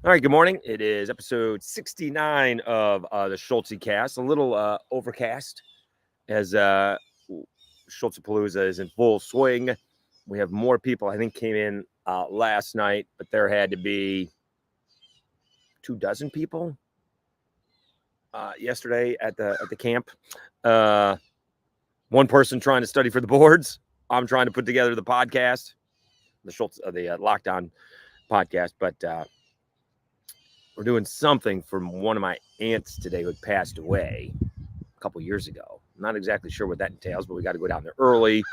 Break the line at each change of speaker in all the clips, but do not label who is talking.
All right, good morning. It is episode 69 of the Schultzcast. A little overcast as Schultzapalooza is in full swing. We have more people, I think, came in last night, but there had to be 24 people yesterday at the camp. One person trying to study for the boards. I'm trying to put together the podcast, the lockdown podcast, but we're doing something from one of my aunts today who had passed away a couple years ago. I'm not exactly sure what that entails, but we got to go down there early,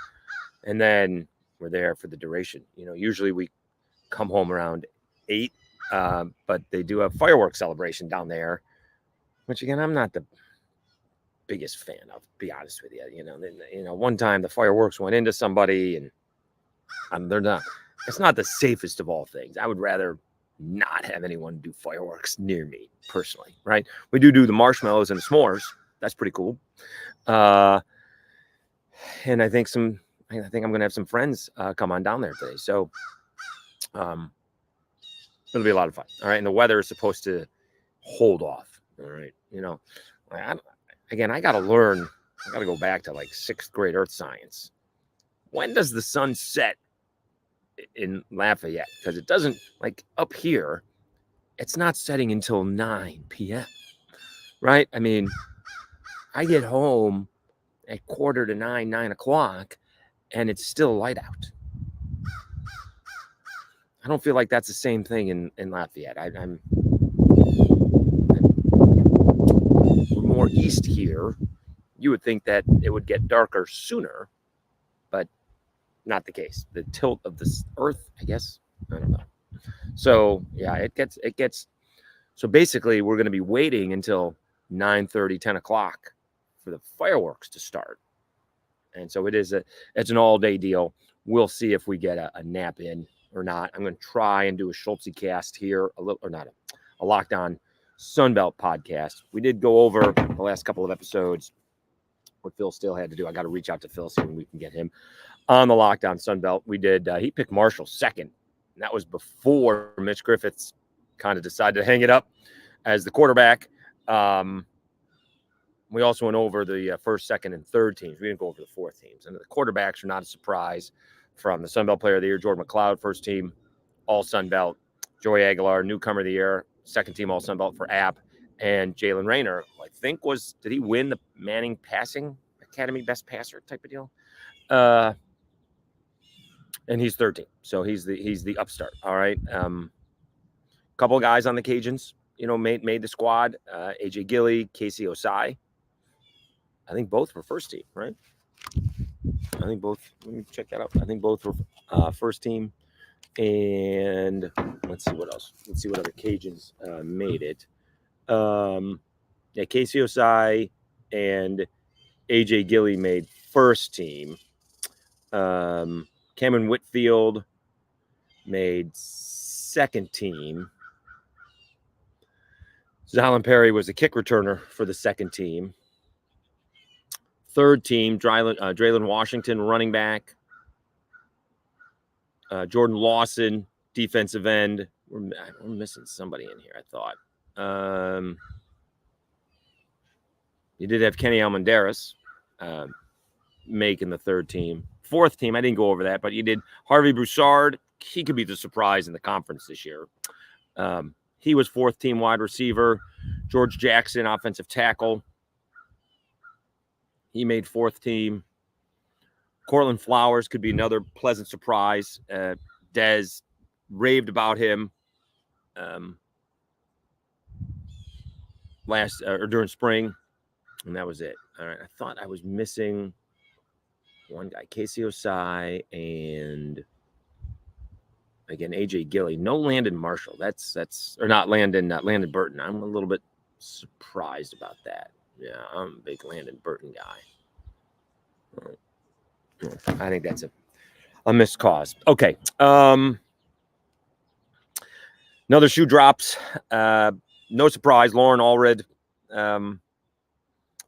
and then we're there for the duration. You know, usually we come home around 8, but they do a fireworks celebration down there, which again I'm not the biggest fan of. To be honest with you, one time the fireworks went into somebody, and they're not. It's not the safest of all things. I would rather not have anyone do fireworks near me personally, right? We do the marshmallows and the s'mores. That's pretty cool. And I think I'm going to have some friends come on down there today. So it'll be a lot of fun. All right. And the weather is supposed to hold off. All right. I got to learn. I got to go back to like 6th grade earth science. When does the sun set in Lafayette? Because it doesn't, like up here, it's not setting until 9 p.m. Right? I mean, I get home at 8:45, 9 o'clock, and it's still light out. I don't feel like that's the same thing in Lafayette. We're more east here. You would think that it would get darker sooner, but not the case. The tilt of the earth, I guess. I don't know. So yeah, it gets. So basically, we're going to be waiting until 9:30, 10 o'clock for the fireworks to start. And so it's an all-day deal. We'll see if we get a nap in or not. I'm going to try and do a Schultzcast here, a Lockdown Sunbelt podcast. We did go over the last couple of episodes what Phil still had to do. I got to reach out to Phil, see when we can get him on the Lockdown Sunbelt. We did. He picked Marshall second, and that was before Mitch Griffiths kind of decided to hang it up as the quarterback. We also went over the first, second, and third teams. We didn't go over the fourth teams. And the quarterbacks are not a surprise from the Sunbelt Player of the Year, Jordan McLeod, first team, all Sunbelt. Joey Aguilar, newcomer of the year, second team all Sunbelt for App. And Jalen Rayner, I think did he win the Manning Passing Academy Best Passer type of deal? And he's third team. So he's the upstart. All right. Couple of guys on the Cajuns, made the squad. AJ Gilly, Casey Osai. I think both were first team, right? I think both. Let me check that out. I think both were first team. And let's see what else. Let's see what other Cajuns made it. Casey Osai and AJ Gilly made first team. Cameron Whitfield made second team. Zalon Perry was a kick returner for the second team. Third team, Draylon Washington, running back. Jordan Lawson, defensive end. We're missing somebody in here, I thought. You did have Kenny Almendares making the third team. Fourth team, I didn't go over that, but you did Harvey Broussard. He could be the surprise in the conference this year. He was fourth team wide receiver. George Jackson, offensive tackle. He made fourth team. Cortland Flowers could be another pleasant surprise. Dez raved about him during spring, and that was it. All right, I thought I was missing one guy, Casey Osai, and again AJ Gilly. No Landon Marshall. That's or not Landon Burton. I'm a little bit surprised about that. Yeah, I'm a big Landon Burton guy. I think that's a missed cause. Okay. Another shoe drops. No surprise. Lauren Allred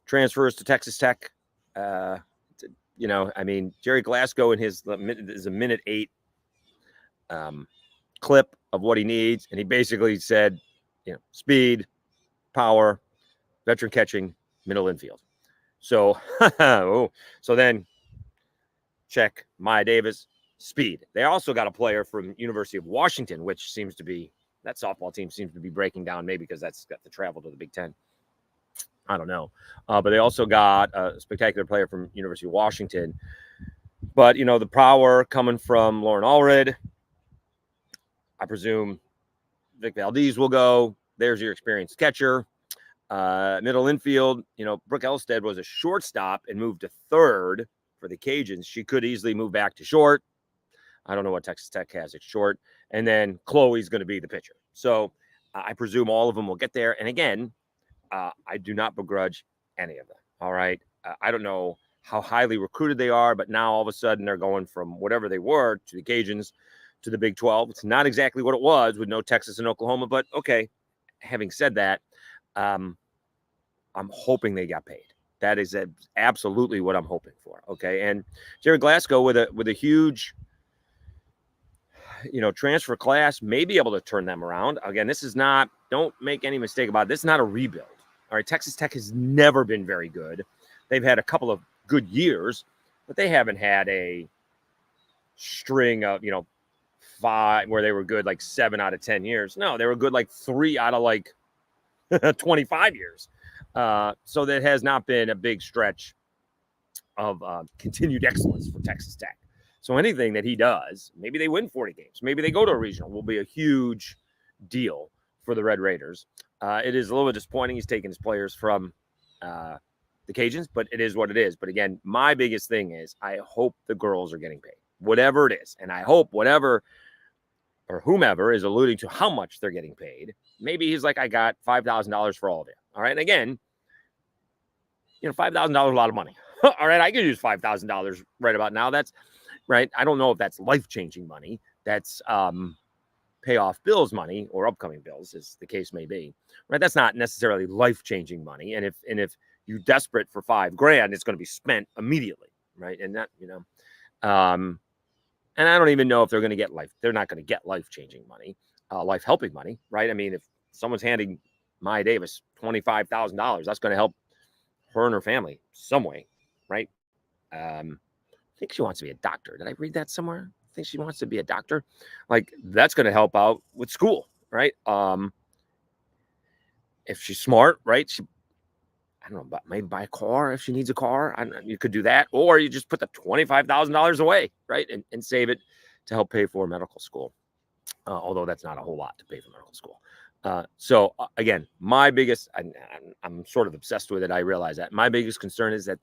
transfers to Texas Tech. Jerry Glasgow in his is a minute 8 clip of what he needs, and he basically said, speed, power, veteran catching, middle infield. So, so then check Maya Davis, speed. They also got a player from University of Washington, which seems to be, that softball team seems to be breaking down, maybe because that's got to travel to the Big Ten. I don't know. But they also got a spectacular player from University of Washington. But, the power coming from Lauren Allred. I presume Vic Valdez will go. There's your experienced catcher. Middle infield, Brooke Elstead was a shortstop and moved to third for the Cajuns. She could easily move back to short. I don't know what Texas Tech has at short. And then Chloe's going to be the pitcher. So I presume all of them will get there. And again, I do not begrudge any of them. All right. I don't know how highly recruited they are, but now all of a sudden they're going from whatever they were to the Cajuns to the Big 12. It's not exactly what it was with no Texas and Oklahoma, but okay. Having said that, I'm hoping they got paid. That is absolutely what I'm hoping for. Okay. And Jared Glasgow with a huge, transfer class may be able to turn them around. Again, this is not, don't make any mistake about it. This is not a rebuild. All right. Texas Tech has never been very good. They've had a couple of good years, but they haven't had a string of, 5 where they were good like 7 out of 10 years. No, they were good like 3 out of like 25 years. So that has not been a big stretch of continued excellence for Texas Tech. So anything that he does, maybe they win 40 games, maybe they go to a regional, will be a huge deal for the Red Raiders. It is a little bit disappointing. He's taking his players from the Cajuns, but it is what it is. But again, my biggest thing is I hope the girls are getting paid, whatever it is. And I hope whatever or whomever is alluding to how much they're getting paid. Maybe he's like, I got $5,000 for all of it. All right. And again, $5,000 is a lot of money. All right. I could use $5,000 right about now. That's right. I don't know if that's life-changing money. That's pay off bills money or upcoming bills, as the case may be. Right. That's not necessarily life-changing money. And if you're desperate for $5,000, it's going to be spent immediately. Right. And that, and I don't even know if they're going to get they're not going to get life-changing money, life-helping money. Right. I mean, if someone's handing Maya Davis $25,000, that's going to help her and her family some way. Right. I think she wants to be a doctor. Did I read that somewhere? I think she wants to be a doctor. Like, that's going to help out with school. Right. If she's smart, right. I don't know, but maybe buy a car if she needs a car. You could do that, or you just put the $25,000 away, right, and save it to help pay for medical school. Although that's not a whole lot to pay for medical school. So again, my biggest, I'm sort of obsessed with it. I realize that my biggest concern is that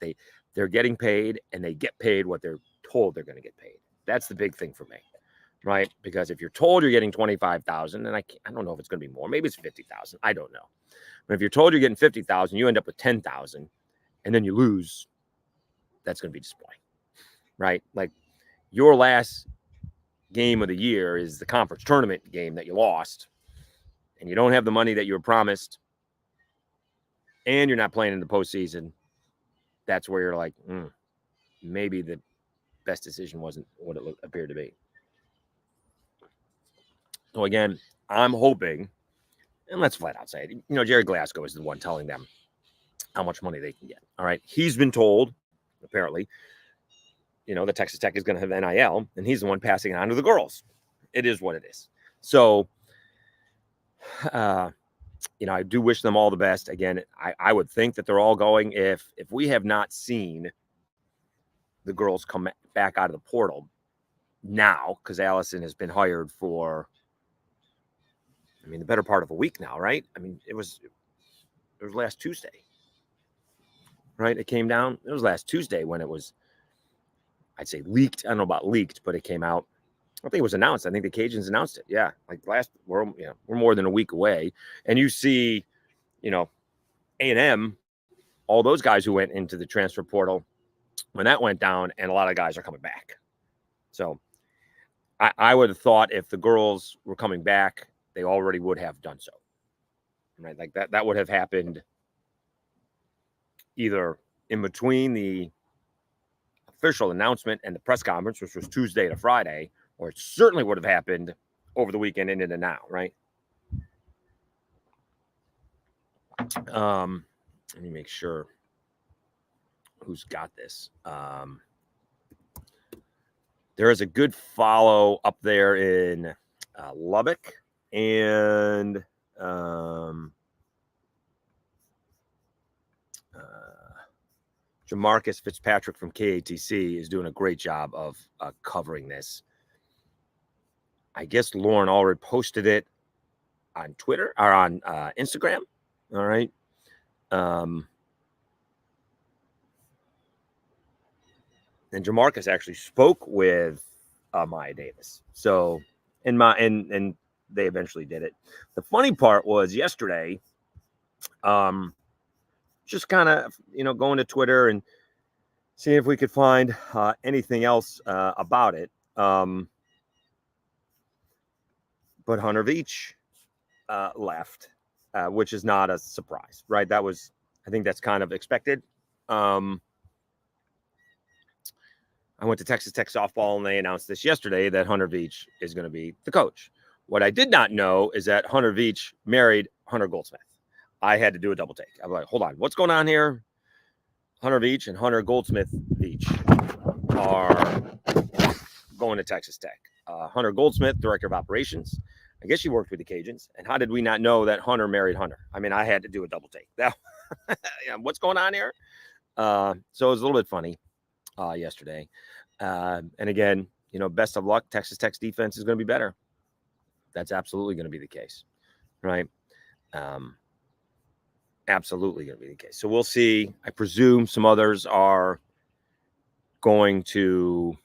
they're getting paid and they get paid what they're told they're going to get paid. That's the big thing for me, right? Because if you're told you're getting 25,000, and I don't know if it's going to be more, maybe it's 50,000. I don't know. But if you're told you're getting 50,000, you end up with 10,000, and then you lose. That's going to be disappointing, right? Like, your last game of the year is the conference tournament game that you lost, and you don't have the money that you were promised, and you're not playing in the postseason. That's where you're like, maybe the best decision wasn't what it appeared to be. So again, I'm hoping, and let's flat out say it, Jerry Glasgow is the one telling them how much money they can get. All right. He's been told, apparently, the Texas Tech is going to have NIL, and he's the one passing it on to the girls. It is what it is. So, I do wish them all the best. Again, I would think that they're all going. If we have not seen the girls come back out of the portal now, because Allison has been hired for, the better part of a week now, right? It was last Tuesday, right? It came down. It was last Tuesday when it was, I'd say, leaked. I don't know about leaked, but it came out. I think it was announced. I think the Cajuns announced it. Yeah, like we're more than a week away, and you see, A&M, all those guys who went into the transfer portal when that went down, and a lot of guys are coming back. So I would have thought if the girls were coming back, they already would have done so. Right? Like that would have happened either in between the official announcement and the press conference, which was Tuesday to Friday, or it certainly would have happened over the weekend and into now, right? Let me make sure who's got this. There is a good follow up there in Lubbock, and Jamarcus Fitzpatrick from KATC is doing a great job of covering this. I guess Lauren already posted it on Twitter or on Instagram. All right. And Jamarcus actually spoke with Maya Davis. So, and they eventually did it. The funny part was yesterday, just kind of, going to Twitter and seeing if we could find anything else about it. But Hunter Veach left, which is not a surprise, right? I think that's kind of expected. I went to Texas Tech softball, and they announced this yesterday that Hunter Veach is going to be the coach. What I did not know is that Hunter Veach married Hunter Goldsmith. I had to do a double take. I was like, hold on, what's going on here? Hunter Veach and Hunter Goldsmith Veach are going to Texas Tech. Hunter Goldsmith, director of operations. I guess she worked with the Cajuns. And how did we not know that Hunter married Hunter? I mean, I had to do a double take. What's going on here? So it was a little bit funny yesterday. And again, best of luck. Texas Tech's defense is going to be better. That's absolutely going to be the case, right? Absolutely going to be the case. So we'll see. I presume some others are going to,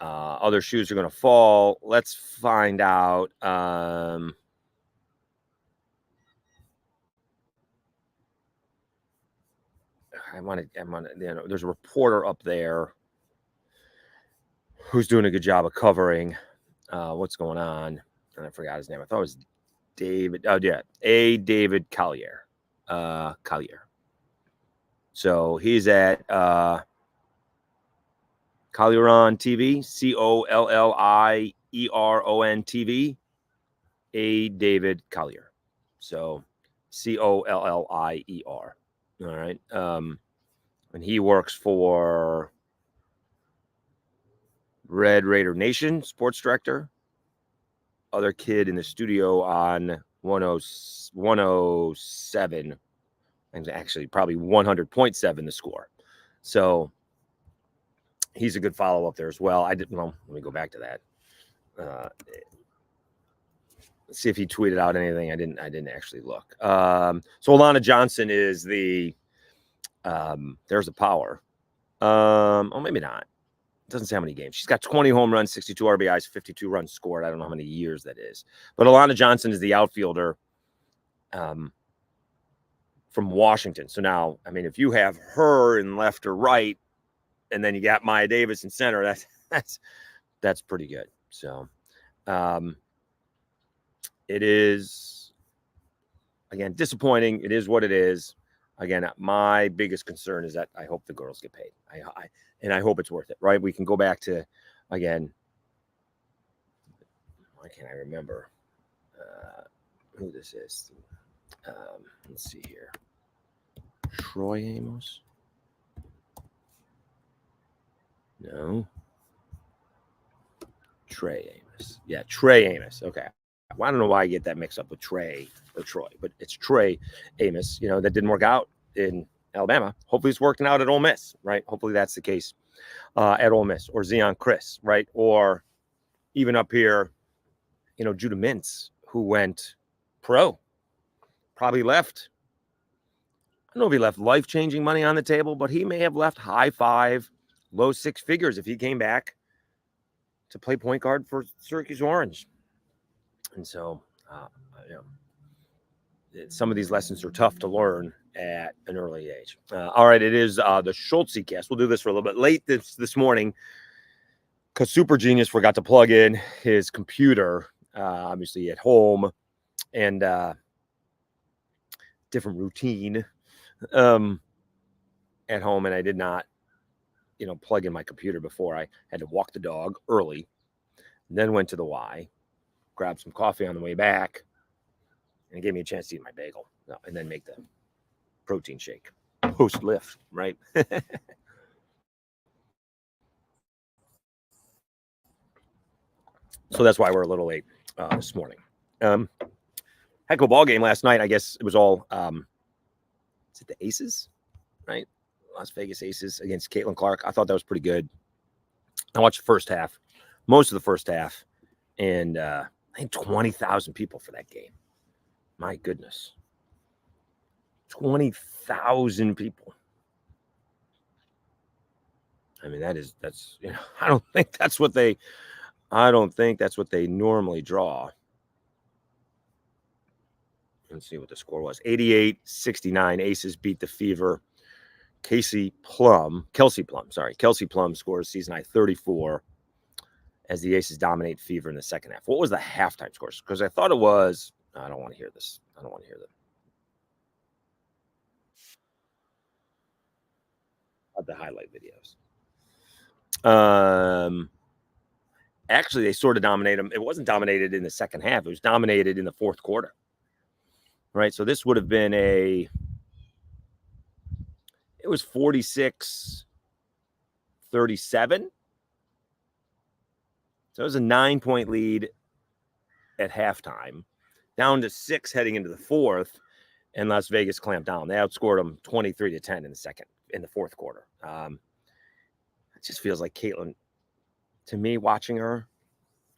other shoes are going to fall. Let's find out. There's a reporter up there who's doing a good job of covering what's going on. And I forgot his name. I thought it was David. Oh, yeah. David Collier. Collier. So he's at Collieron TV, Collieron TV, David Collier. So Collier. All right. And he works for Red Raider Nation, sports director. Other kid in the studio on 107, and actually probably 100.7 the score. So he's a good follow up there as well. Let me go back to that. Let's see if he tweeted out anything. I didn't actually look. So Alana Johnson is the there's a power. Maybe not. It doesn't say how many games. She's got 20 home runs, 62 RBIs, 52 runs scored. I don't know how many years that is. But Alana Johnson is the outfielder from Washington. So now, I mean, if you have her in left or right, and then you got Maya Davis in center, that's pretty good. So it is, again, disappointing. It is what it is. Again, my biggest concern is that I hope the girls get paid. And I hope it's worth it, right? We can go back to, again, why can't I remember who this is? Let's see here. Troy Amos? No. Trey Amos. Yeah, Trey Amos. Okay. Well, I don't know why I get that mixed up with Trey or Troy, but it's Trey Amos, that didn't work out in Alabama. Hopefully it's working out at Ole Miss, right? Hopefully that's the case at Ole Miss, or Zion Chris, right? Or even up here, Judah Mintz, who went pro, probably left. I don't know if he left life-changing money on the table, but he may have left high five, low six figures if he came back to play point guard for Syracuse Orange. And so, some of these lessons are tough to learn at an early age. All right, it is the Schultzcast. We'll do this for a little bit late this morning because Super Genius forgot to plug in his computer, obviously at home, and different routine at home, and I did not, plug in my computer before. I had to walk the dog early, then went to the Y, grabbed some coffee on the way back, and it gave me a chance to eat my bagel and then make the protein shake post lift, right? So that's why we're a little late this morning. Heck of a ball game last night. I guess it was all is it the Aces, right? Las Vegas Aces against Caitlin Clark. I thought that was pretty good. I watched the first half, most of the first half, and I think 20,000 people for that game. My goodness. 20,000 people. I mean, that's I don't think that's what they normally draw. Let's see what the score was. 88-69. Aces beat the Fever. Kelsey Plum scores season high 34 as the Aces dominate Fever in the second half. What was the halftime scores? Because I thought it was. I don't want to hear this. I don't want to hear the highlight videos. Actually, they sort of dominated them. It wasn't dominated in the second half. It was dominated in the fourth quarter. Right. So this would have been it was 46-37. So it was a 9-point lead at halftime, down to 6 heading into the fourth, and Las Vegas clamped down. They outscored them 23-10 in the fourth quarter. It just feels like Caitlin, to me, watching her,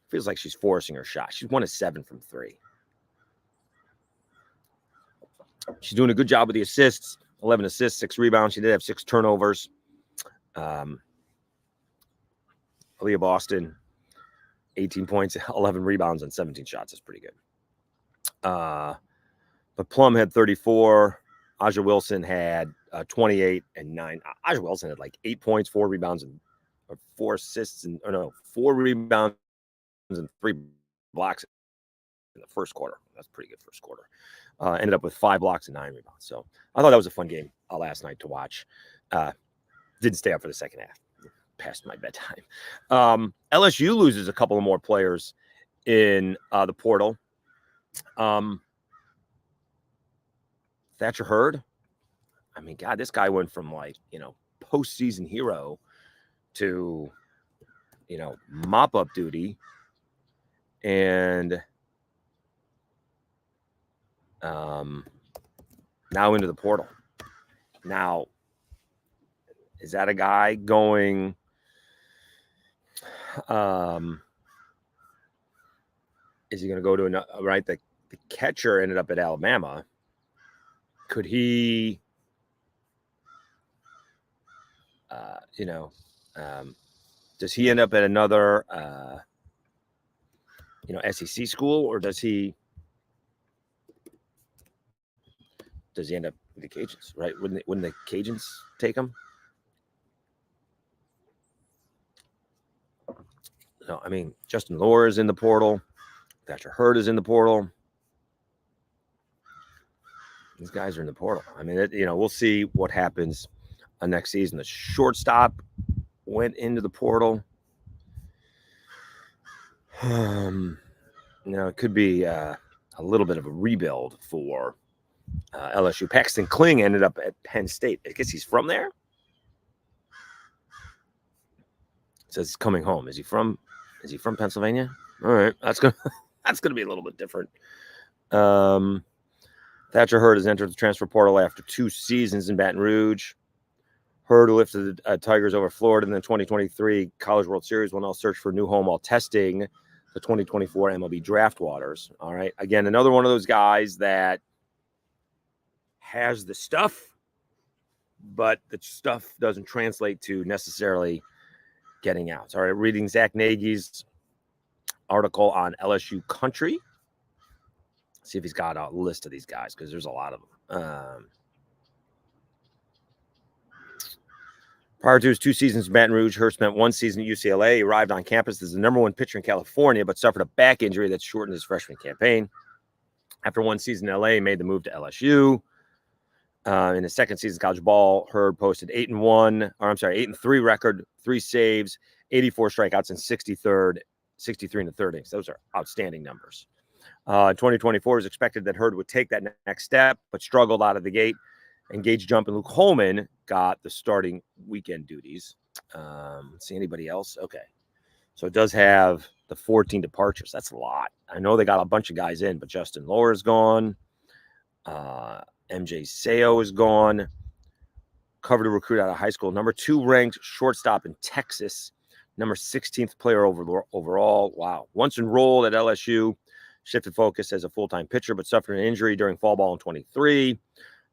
feels like she's forcing her shot. She's 1 of 7 from 3. She's doing a good job with the assists. 11 assists, 6 rebounds. She did have 6 turnovers. Aaliyah Boston, 18 points, 11 rebounds, and 17 shots. That's pretty good. But Plum had 34. Aja Wilson had 28 and 9. Aja Wilson had like 8 points, 4 rebounds, and 4 assists, 4 rebounds and 3 blocks in the first quarter. That's pretty good first quarter. Ended up with 5 blocks and 9 rebounds. So I thought that was a fun game last night to watch. Didn't stay up for the second half. Past my bedtime. LSU loses a couple of more players in the portal. Thatcher Hurd. I mean, God, this guy went from postseason hero to, mop up duty. And now into the portal. Now, is that a guy going? Is he going to go to another? Right, the catcher ended up at Alabama. Could he? Does he end up at another? SEC school, or does he end up with the Cajuns? Right? Wouldn't the Cajuns take him? No, I mean, Justin Lohr is in the portal. Thatcher Hurd is in the portal. These guys are in the portal. I mean, we'll see what happens next season. The shortstop went into the portal. It could be a little bit of a rebuild for LSU. Paxton Kling ended up at Penn State. I guess he's from there. It says he's coming home. Is he from Pennsylvania? All right, that's gonna be a little bit different. Thatcher Hurd has entered the transfer portal after 2 seasons in Baton Rouge. Hurd, who lifted the Tigers over Florida in the 2023 College World Series, will now search for a new home while testing the 2024 MLB draft waters. All right. Again, another one of those guys that has the stuff, but the stuff doesn't translate to necessarily getting out. All right. Reading Zach Nagy's article on LSU Country. See if he's got a list of these guys, because there's a lot of them. Prior to his 2 seasons in Baton Rouge, Hurd spent 1 season at UCLA. He arrived on campus as the #1 pitcher in California, but suffered a back injury that shortened his freshman campaign. After 1 season in LA, he made the move to LSU. In his second season of college ball, Hurd posted 8-3 record, 3 saves, 84 strikeouts, and 63rd 63 in the third innings. Those are outstanding numbers. 2024 is expected that Hurd would take that next step, but struggled out of the gate. And Gage Jump and Luke Holman got the starting weekend duties. Let's see, anybody else? Okay. So it does have the 14 departures. That's a lot. I know they got a bunch of guys in, but Justin Lohr is gone. MJ Seo is gone. Covered a recruit out of high school. Number 2 ranked shortstop in Texas. Number 16th player overall. Wow. Once enrolled at LSU, shifted focus as a full-time pitcher, but suffered an injury during fall ball in 23.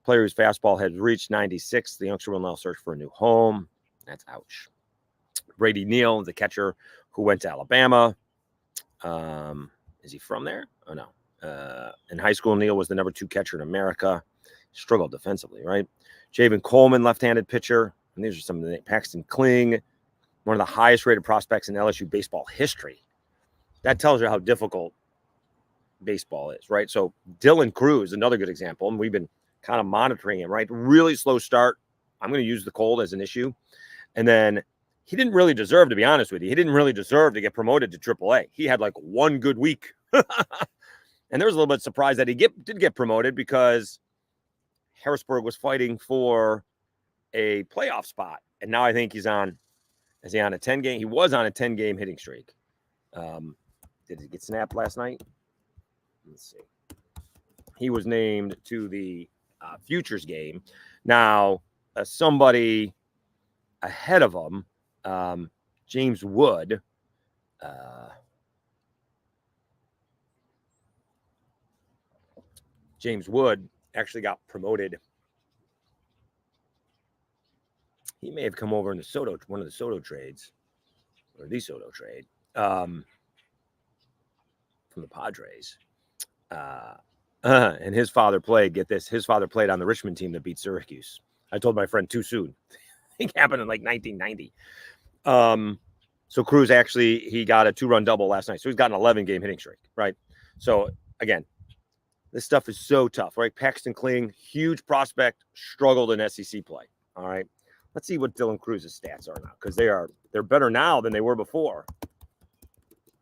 Player whose fastball had reached 96. The youngster will now search for a new home. That's ouch. Brady Neal, the catcher who went to Alabama. Is he from there? Oh, no. In high school, Neal was the number 2 catcher in America. Struggled defensively, right? Javen Coleman, left-handed pitcher. And these are some of the names. Paxton Kling, one of the highest-rated prospects in LSU baseball history. That tells you how difficult baseball is, right? So Dylan Cruz, another good example, and we've been kind of monitoring him, right? Really slow start. I'm going to use the cold as an issue. And then he didn't really deserve, to be honest with you, he didn't really deserve to get promoted to AAA. He had like one good week. And there was a little bit surprised that he did get promoted because Harrisburg was fighting for a playoff spot. And now I think is he on a 10-game? He was on a 10-game hitting streak. Did he get snapped last night? Let's see. He was named to the futures game. Now, somebody ahead of him, James Wood, actually got promoted. He may have come over in one of the Soto trades, or the Soto trade, from the Padres. And his father played, get this, his father played on the Richmond team that beat Syracuse. I told my friend too soon. I think it happened in like 1990. So Cruz he got a 2-run double last night. So he's got an 11-game hitting streak, right? So again, this stuff is so tough, right? Paxton Kling, huge prospect, struggled in SEC play. All right. Let's see what Dylan Cruz's stats are now, because they're better now than they were before. I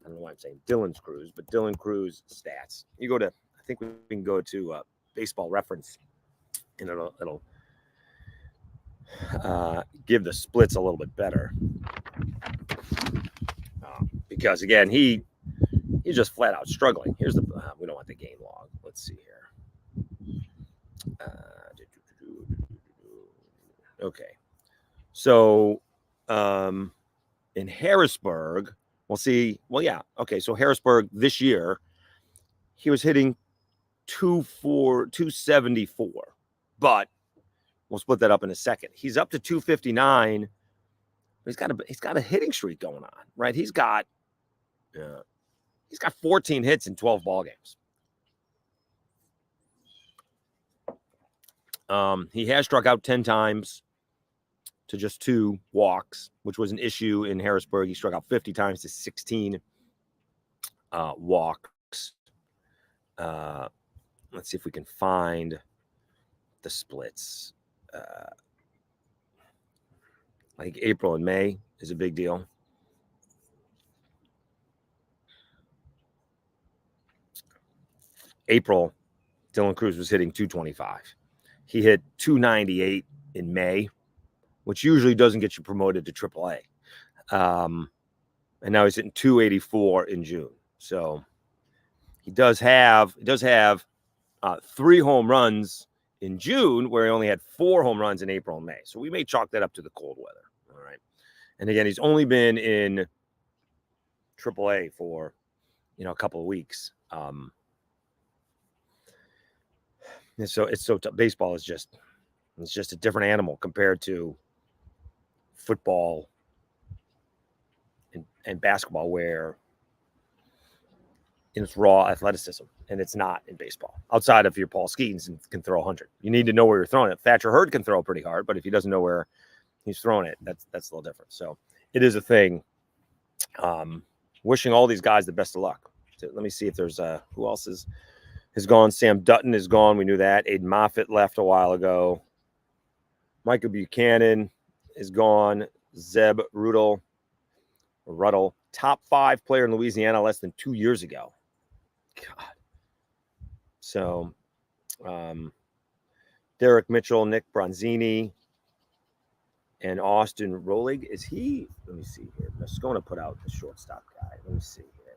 don't know why I'm saying Dylan Cruz, but Dylan Cruz stats. You go to, I think we can go to Baseball Reference, and it'll give the splits a little bit better. Because again, he's just flat out struggling. Here's we don't want the game log. Let's see here. Okay. So in Harrisburg, we'll see. Well, yeah. Okay. So Harrisburg this year, he was hitting 274, but we'll split that up in a second. He's up to 259. He's got a hitting streak going on, right? He's got 14 hits in 12 ball games. He has struck out 10 times to just 2 walks, which was an issue in Harrisburg. He struck out 50 times to 16 walks. Let's see if we can find the splits. I think April and May is a big deal. April, Dylan Cruz was hitting 225. He hit 298 in May, which usually doesn't get you promoted to AAA. And now he's hitting 284 in June. So he does have 3 home runs in June, where he only had 4 home runs in April and May. So we may chalk that up to the cold weather. All right. And again, he's only been in AAA for, a couple of weeks. And so it's so tough. Baseball is just a different animal compared to football and basketball, where it's raw athleticism, and it's not in baseball. Outside of your Paul Skeens and can throw 100, you need to know where you're throwing it. Thatcher Hurd can throw pretty hard, but if he doesn't know where he's throwing it, that's a little different. So it is a thing. Wishing all these guys the best of luck. So let me see if there's who else is gone. Sam Dutton is gone. We knew that. Aiden Moffitt left a while ago. Michael Buchanan is gone. Zeb Ruddle. top 5 player in Louisiana less than 2 years ago. God. So, Derek Mitchell, Nick Bronzini, and Austin Rolig. Is he? Let me see here. I'm just going to put out the shortstop guy. Let me see here.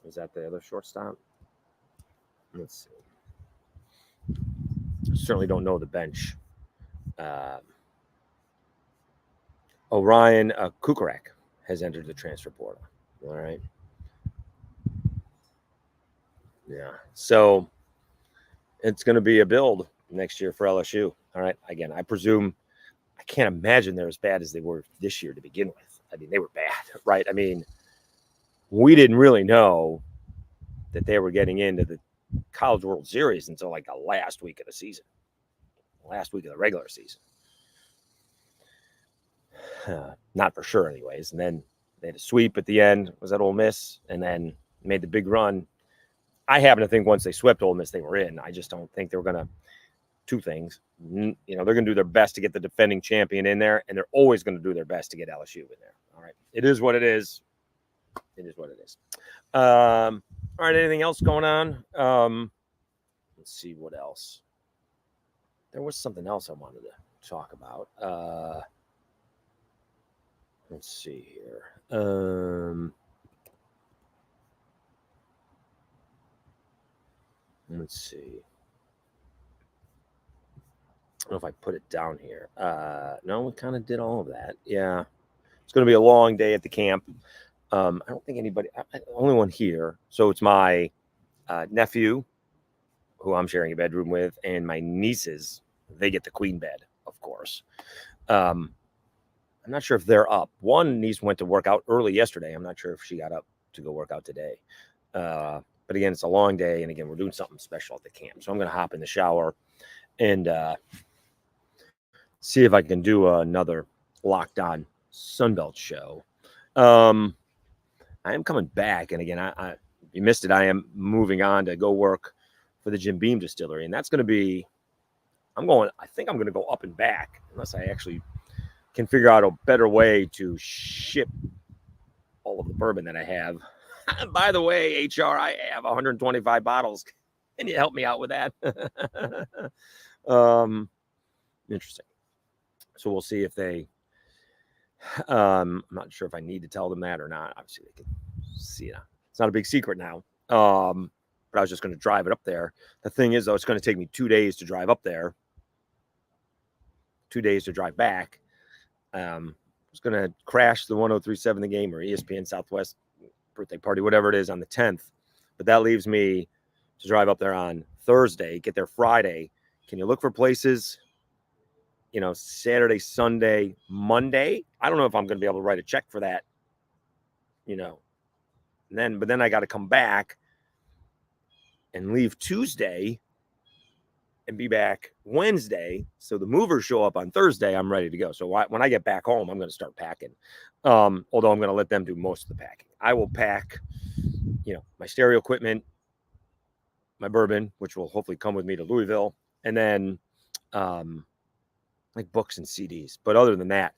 Is that the other shortstop? Let's see. Certainly don't know the bench. Orion Kukarak has entered the transfer portal. All right. Yeah. So it's going to be a build next year for LSU. All right. Again, I presume, I can't imagine they're as bad as they were this year to begin with. I mean, they were bad, right? I mean, we didn't really know that they were getting into the College World Series until like the last week of the season, last week of the regular season. Not for sure, anyways. And then they had a sweep at the end. Was that Ole Miss? And then made the big run. I happen to think once they swept Ole Miss, they were in. I just don't think they were going to. Two things. You know, they're going to do their best to get the defending champion in there, and they're always going to do their best to get LSU in there. All right. It is what it is. It is what it is. All right. Anything else going on? Let's see what else. There was something else I wanted to talk about. Let's see here. Let's see. I don't know if I put it down here. No, we kind of did all of that. Yeah. It's going to be a long day at the camp. I don't think anybody, only one here. So it's my nephew, who I'm sharing a bedroom with, and my nieces. They get the queen bed, of course. I'm not sure if they're up. One niece went to work out early yesterday. I'm not sure if she got up to go work out today. But again, it's a long day. And again, we're doing something special at the camp. So I'm going to hop in the shower and see if I can do another Locked On Sunbelt show. I am coming back. And again, I you missed it. I am moving on to go work for the Jim Beam Distillery. And that's going to be, I think I'm going to go up and back unless I actually can figure out a better way to ship all of the bourbon that I have. By the way, HR, I have 125 bottles. Can you help me out with that? Interesting. So we'll see if they, I'm not sure if I need to tell them that or not. Obviously they can see it. It's not a big secret now. But I was just going to drive it up there. The thing is, though, it's going to take me 2 days to drive up there, 2 days to drive back. I was going to crash the 1037 The Game or ESPN Southwest birthday party, whatever it is, on the 10th. But that leaves me to drive up there on Thursday, get there Friday. Can you look for places, you know, Saturday, Sunday, Monday? I don't know if I'm going to be able to write a check for that, you know. But then I got to come back and leave Tuesday and be back Wednesday. So the movers show up on Thursday. I'm ready to go. So when I get back home, I'm going to start packing. Although I'm going to let them do most of the packing. I will pack, you know, my stereo equipment, my bourbon, which will hopefully come with me to Louisville, and then like books and CDs. But other than that,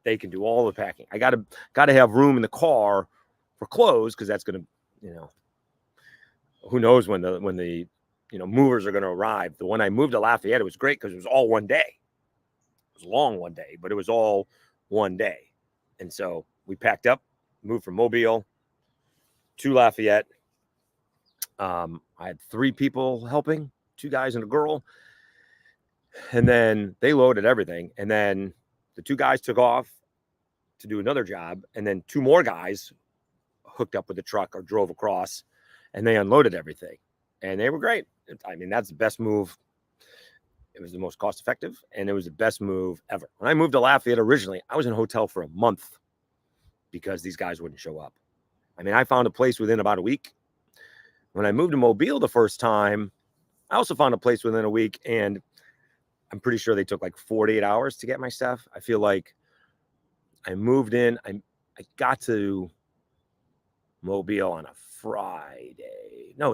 they can do all the packing. I got to have room in the car for clothes, because that's going to, you know, who knows when the you know, movers are going to arrive. The one I moved to Lafayette, it was great because it was all one day. It was long one day, but it was all one day. And so we packed up, moved from Mobile to Lafayette. I had 3 people helping, 2 guys and a girl. And then they loaded everything. And then the 2 guys took off to do another job. And then 2 more guys hooked up with the truck or drove across, and they unloaded everything. And they were great. I mean, that's the best move. It was the most cost effective, and it was the best move ever. When I moved to Lafayette originally, I was in a hotel for a month because these guys wouldn't show up. I mean, I found a place within about a week. When I moved to Mobile the first time, I also found a place within a week, and I'm pretty sure they took like 48 hours to get my stuff. I feel like I moved in. I got to Mobile on a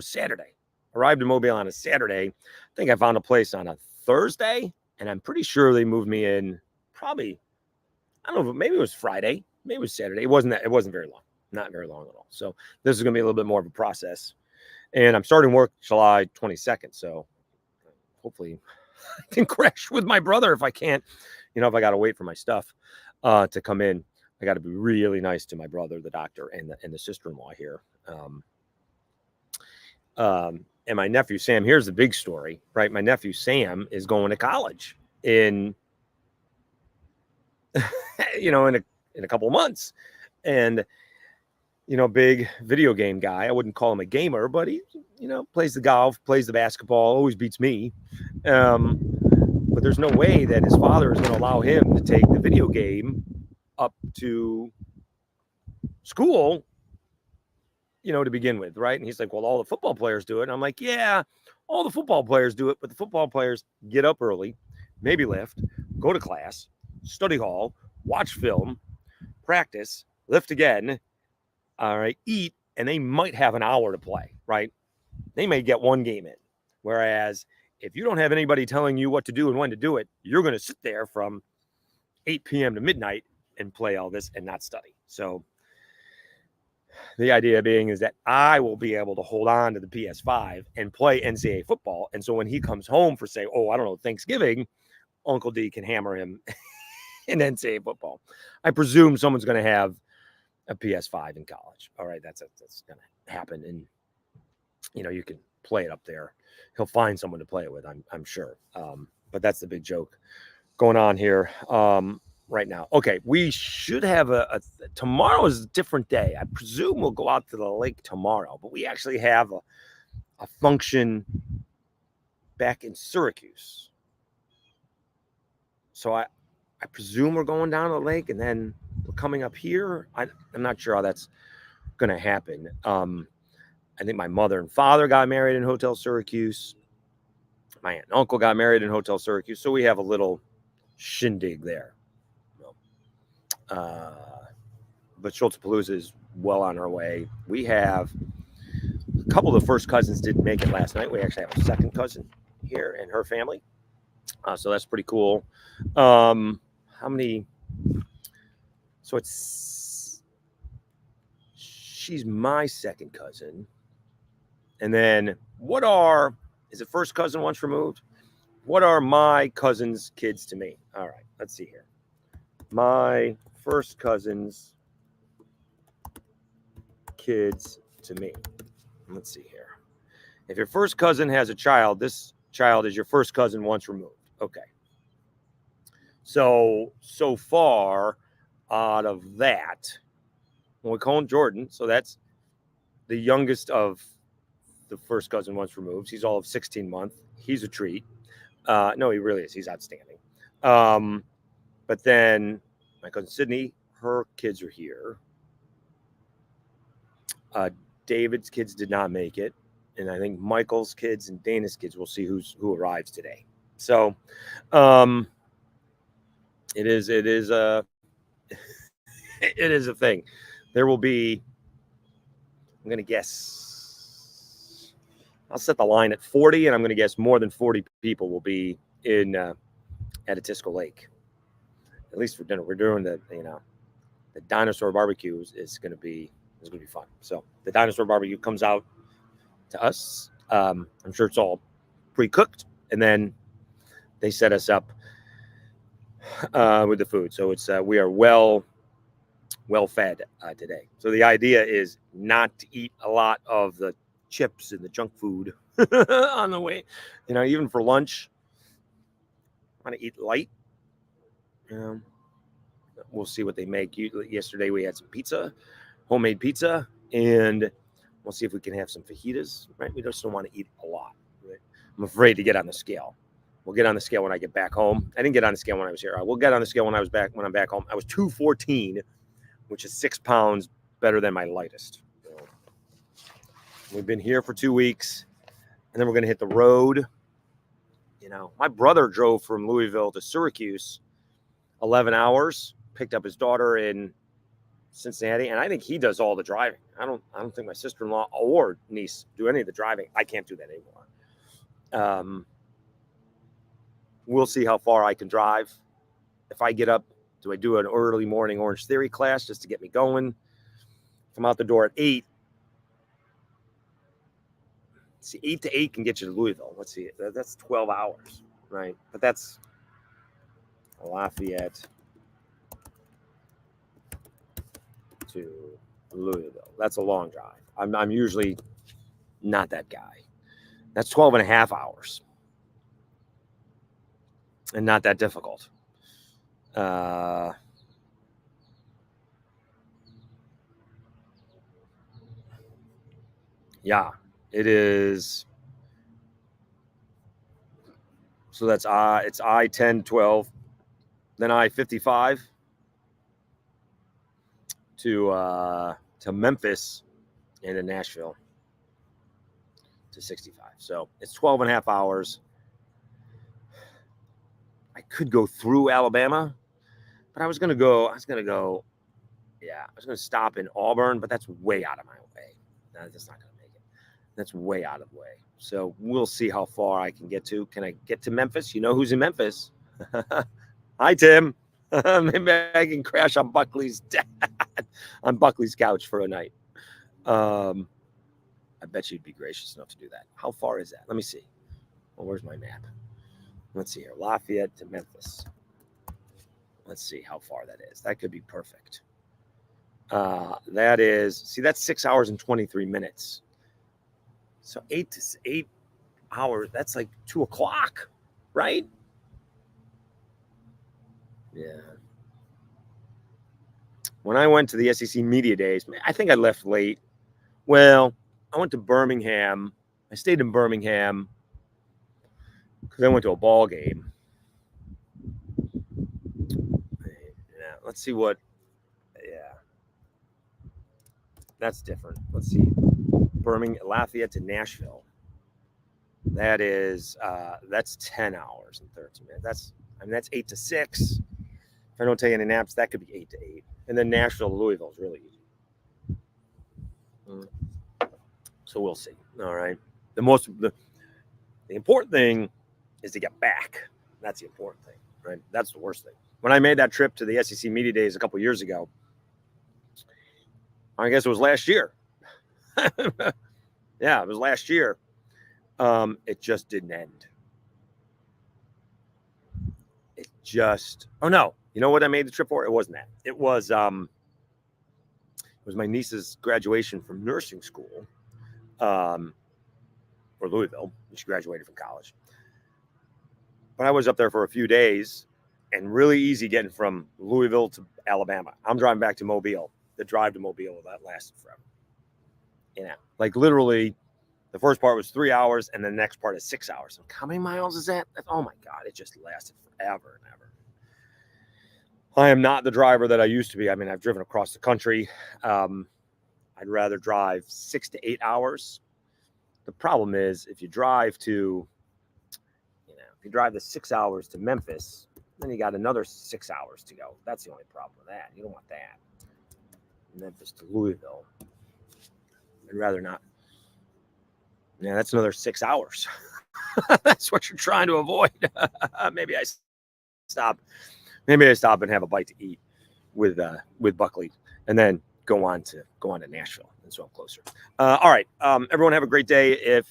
Saturday. Arrived in Mobile on a Saturday. I think I found a place on a Thursday, and I'm pretty sure they moved me in probably, I don't know, maybe it was Friday. maybe it was Saturday. It wasn't very long, not very long at all. So this is going to be a little bit more of a process. And I'm starting work July 22nd. So hopefully I can crash with my brother if I can't, if I got to wait for my stuff to come in. I got to be really nice to my brother, the doctor, and the sister-in-law here. And my nephew, Sam, here's the big story, right? My nephew, Sam, is going to college in, in a couple of months. And, big video game guy. I wouldn't call him a gamer, but he, plays the golf, plays the basketball, always beats me. But there's no way that his father is going to allow him to take the video game up to school, to begin with, right? And he's like, well, all the football players do it. And I'm like, yeah, all the football players do it, but the football players get up early, maybe lift, go to class, study hall, watch film, practice, lift again, all right, eat, and they might have an hour to play, right? They may get one game in. Whereas if you don't have anybody telling you what to do and when to do it, you're going to sit there from 8 p.m. to midnight and play all this and not study. So the idea being is that I will be able to hold on to the PS5 and play NCAA football. And so when he comes home for, say, Thanksgiving, Uncle D can hammer him in NCAA football. I presume someone's going to have a PS5 in college. All right, that's going to happen. And, you can play it up there. He'll find someone to play it with, I'm sure. But that's the big joke going on here. Right now. Okay, we should have tomorrow is a different day. I presume we'll go out to the lake tomorrow, but we actually have a function back in Syracuse. So I presume we're going down to the lake and then we're coming up here. I'm not sure how that's going to happen. I think my mother and father got married in Hotel Syracuse. My aunt and uncle got married in Hotel Syracuse. So we have a little shindig there. But Schultzapalooza is well on our way. We have a couple of the first cousins didn't make it last night. We actually have a second cousin here and her family. So that's pretty cool. How many? So she's my second cousin. And then is it first cousin once removed? What are my cousin's kids to me? All right, let's see here. My first cousin's kids to me. Let's see here. If your first cousin has a child, this child is your first cousin once removed. Okay. So far out of that, when we call him Jordan, so that's the youngest of the first cousin once removed. He's all of 16 months. He's a treat. No, he really is. He's outstanding. But then my cousin Sydney, her kids are here. David's kids did not make it. And I think Michael's kids and Dana's kids, we'll see who arrives today. So it is a it is a thing. There will be, I'm going to guess, I'll set the line at 40, and I'm going to guess more than 40 people will be in at Atisco Lake. At least for dinner. We're doing the dinosaur barbecue is going to be fun. So the dinosaur barbecue comes out to us. I'm sure it's all pre-cooked, and then they set us up with the food. So it's we are well fed today. So the idea is not to eat a lot of the chips and the junk food on the way. Even for lunch, I want to eat light. We'll see what they make. Yesterday we had some pizza, homemade pizza, and we'll see if we can have some fajitas. Right? We just don't want to eat a lot. Right? I'm afraid to get on the scale. We'll get on the scale when I get back home. I didn't get on the scale when I was here. I will get on the scale when I'm back home. I was 214, which is 6 pounds better than my lightest. We've been here for 2 weeks, and then we're going to hit the road. My brother drove from Louisville to Syracuse 11 hours, picked up his daughter in Cincinnati, and I think he does all the driving. I don't think my sister-in-law or niece do any of the driving. I can't do that anymore. We'll see how far I can drive. If I get up Do I do an early morning Orange Theory class just to get me going? Come out the door at 8. See, 8 to 8 can get you to Louisville. Let's see. That's 12 hours, right? But that's Lafayette to Louisville. That's a long drive. I'm usually not that guy. That's 12 and a half hours. And not that difficult. Yeah, it is. So that's it's I-10, 12, then I-55 to Memphis and to Nashville to 65. So it's 12 and a half hours. I could go through Alabama, but I was going to stop in Auburn, but that's way out of my way. That's not going to make it. That's way out of the way. So we'll see how far I can get to. Can I get to Memphis? You know who's in Memphis? Hi, Tim. Maybe I can crash on Buckley's couch for a night. I bet you'd be gracious enough to do that. How far is that? Let me see. Well, where's my map? Let's see here. Lafayette to Memphis. Let's see how far that is. That could be perfect. That's 6 hours and 23 minutes. So 8 hours, that's like 2 o'clock, right? Yeah. When I went to the SEC Media Days, I think I left late. Well, I went to Birmingham. I stayed in Birmingham because I went to a ball game. Yeah, let's see what. Yeah, that's different. Let's see. Lafayette to Nashville. That's 10 hours and 13 minutes. That's 8 to 6. If I don't take any naps, that could be 8 to 8. And then Nashville to Louisville is really easy. So we'll see. All right. The important thing is to get back. That's the important thing, right? That's the worst thing. When I made that trip to the SEC Media Days a couple years ago, I guess it was last year. Yeah, it was last year. It just didn't end. Oh no, you know what I made the trip for? It wasn't that. It was my niece's graduation from nursing school, for Louisville. She graduated from college. But I was up there for a few days, and really easy getting from Louisville to Alabama. I'm driving back to Mobile. The drive to Mobile, that lasted forever. Yeah, like literally, the first part was 3 hours, and the next part is 6 hours. So how many miles is that? Oh my God, it just lasted forever and ever. I am not the driver that I used to be. I mean, I've driven across the country. I'd rather drive 6 to 8 hours. The problem is if you drive the 6 hours to Memphis, then you got another 6 hours to go. That's the only problem with that. You don't want that. Memphis to Louisville. I'd rather not. Yeah, that's another 6 hours. That's what you're trying to avoid. Maybe I stop and have a bite to eat with Buckley, and then go on to Nashville, and so I'm closer. All right, everyone have a great day. If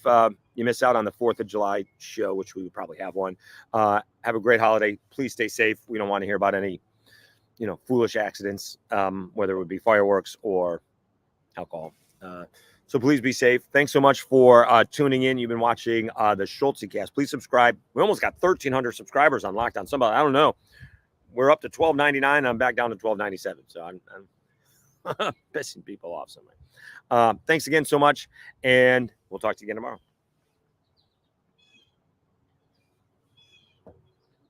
you miss out on the 4th of July show, which we would probably have one, have a great holiday. Please stay safe. We don't want to hear about any, foolish accidents, whether it would be fireworks or alcohol. So please be safe. Thanks so much for tuning in. You've been watching the Schultzcast. Please subscribe. We almost got 1,300 subscribers on Lockdown. Somebody, I don't know. We're up to $12.99. I'm back down to $12.97. So I'm pissing people off somewhere. Thanks again so much, and we'll talk to you again tomorrow.